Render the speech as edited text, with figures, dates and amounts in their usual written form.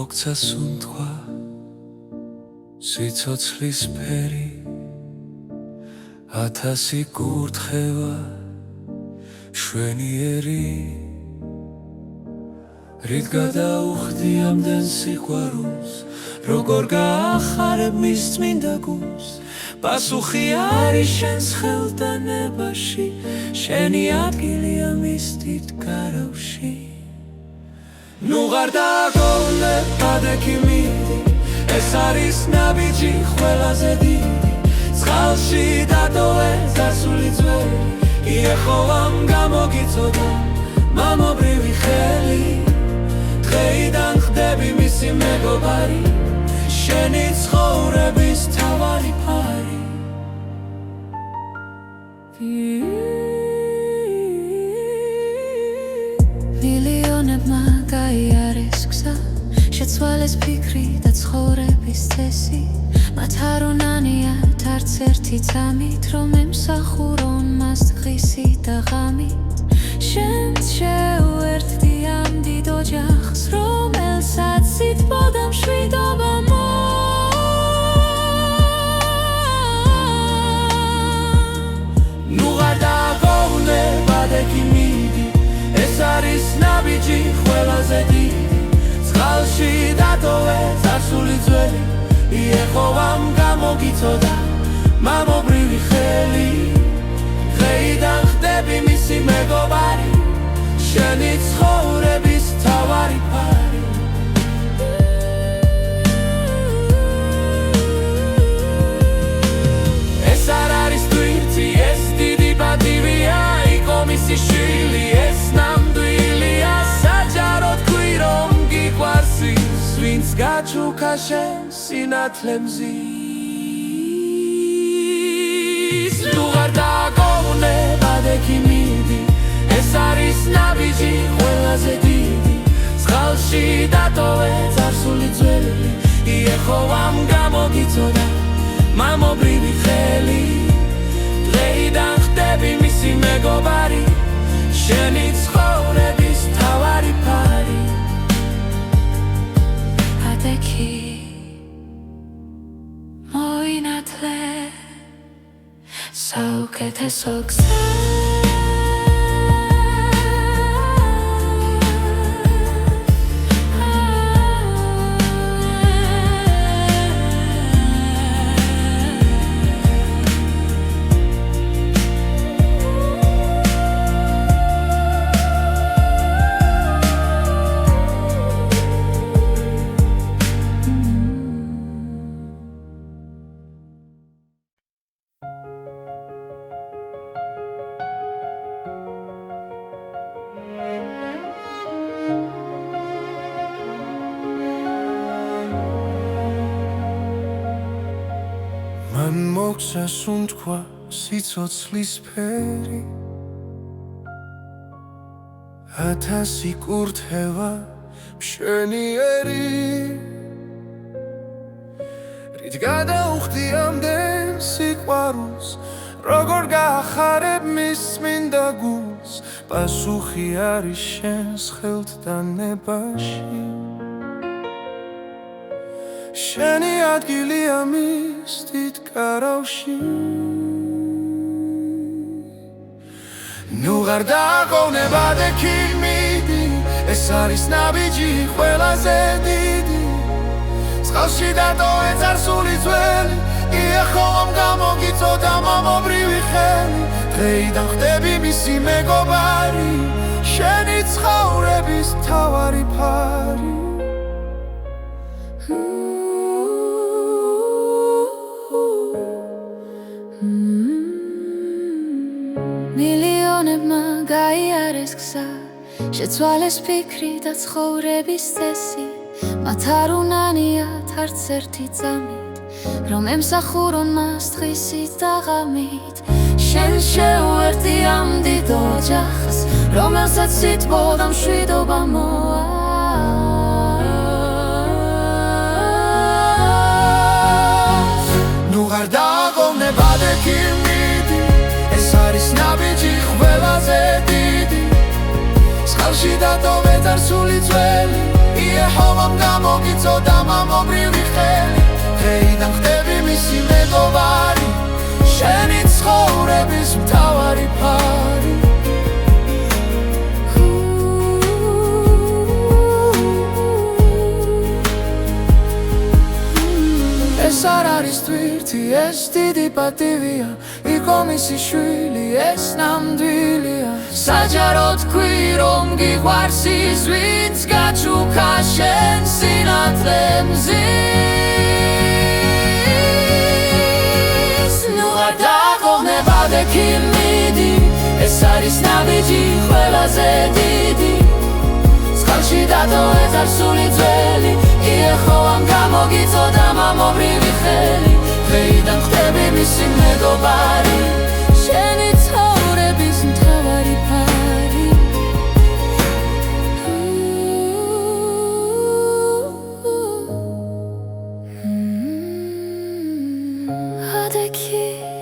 მოგცა სუნთქვა სიცოცხლის ფერი ათასი კურთხევა შვენიერი რით გადაუხდი ამდენ სიყვარულს როგორ გაახარებ მის წმინდა გულს პასუხი არის შენს ხელთანებაში შენი ადგილია მის დიდ გარავში ნუ ღარ დაგონე ადექი მიდი ეს არის ნაბიჯი ყველაზე დიდი წყალში დატოვე ზარსული ძველი იეხო ამ გამოგიწოდა მამობრივი ხელი დღეიდან ხდები მისი მეგობარი შენი ცხოვრების თავარი ფარი მილიონებმა გაიარეს გზა შეცვალეს ფიქრი და ცხოვრების წესი მათ არ უნანიათ არც ერთი წამით რომ ემსახურონ მას დღისი და ღამით შენც შეუერთდი ამ დიდ ოჯახს რომელსაც სითბოდა მშვიდობა ნუ ღარ დაგოვნებ ადექი მიდი ეს არის ნაბიჯი ყველაზე დიდი წყალში დატოვე ზარსული ძველი იეხო ამ გამოგიწოდა მამობრივი ხელი დღეიდან ხდები მისი მეგობარი შენი ცხოვრების თავარი ფარი ეს არ არის თვირთი ეს დიდი პატივია იყო მისი შვილი ეს ნამდვილია საჯაროდ ქვი რომ გიყვარს ის ვინც გაჩუქა შენ სინათლე მზის ნუ ღარ დაგოვნებ ადექი მიდი ეს არის ნაბიჯი ყველაზე დიდი წყალში დატოვე ზარსული ძველი იეხო ამ გამოგიწოდა მამობრივი ხელი დღეიდან ხდები მისი მეგობარი შენი ცხოვრების თავარი ფარი ადექი მოინათლე საუკეთესო გზა მან მოგცა სუნთქვა სიცოცხლის ფერი ათასი კურთხევა მშვენიერი რით გადაუხდი ამდენ სიყვარულს როგორ გაახარებ მის წმინდა გულს პასუხი არის შენს ხელთანებაში შენი ადგილია მის დიდ გარავში ნუ ღარ დაგოვნებ ადექი მიდი ეს არის ნაბიჯი ყველაზე დიდი წყალში დატოვე ზარსული ძველი იეხო ამ გამოგიწოდა მამობრივი ხელი დღეიდან ხდები მისი მეგობარი შენი ცხოვრების თავარი ფარი მილიონებმა გაიარეს გზა შეცვალეს ფიქრი და ცხოვრების წესი მათ არ უნანიათ არც ერთი წამით რომ ემსახურონ მას დღისით და ღამით შენ შეუერთდი ამ დიდ ოჯახს რომელსაც სითბოდა მშვიდობა ნუ ღარ დაგოვნებ ადექი მიდი ეს არის ნაბიჯი ყველაზე დიდი წყალში დატოვე ზარსული ძველი იეჰოვამ გამოგიწოდა მამობრივი ხელი დღეიდან ხდები მისი მეგობარი შენი ცხოვრების მთავარი ფარი ეს არ არის თვირთი, ეს დიდი პატივია იყო მისი შვილი, ეს ნამდვილია საჯარო თქვი, რომ გიყვარს ის, ვინც გაჩუქა შენ სინათლე მზის. ნუ არ დაგողნება დექი მიდი, ეს არის ნაბიჯი ყველაზე დიდი წყალში დატოვე წარსული ძველი იეჰოვამ გამოგიწოდა მამობრივი ხელი დღეიდან ხდები მისი მეგობარი შენი ცხოვრების მთავარი ფარი ადექი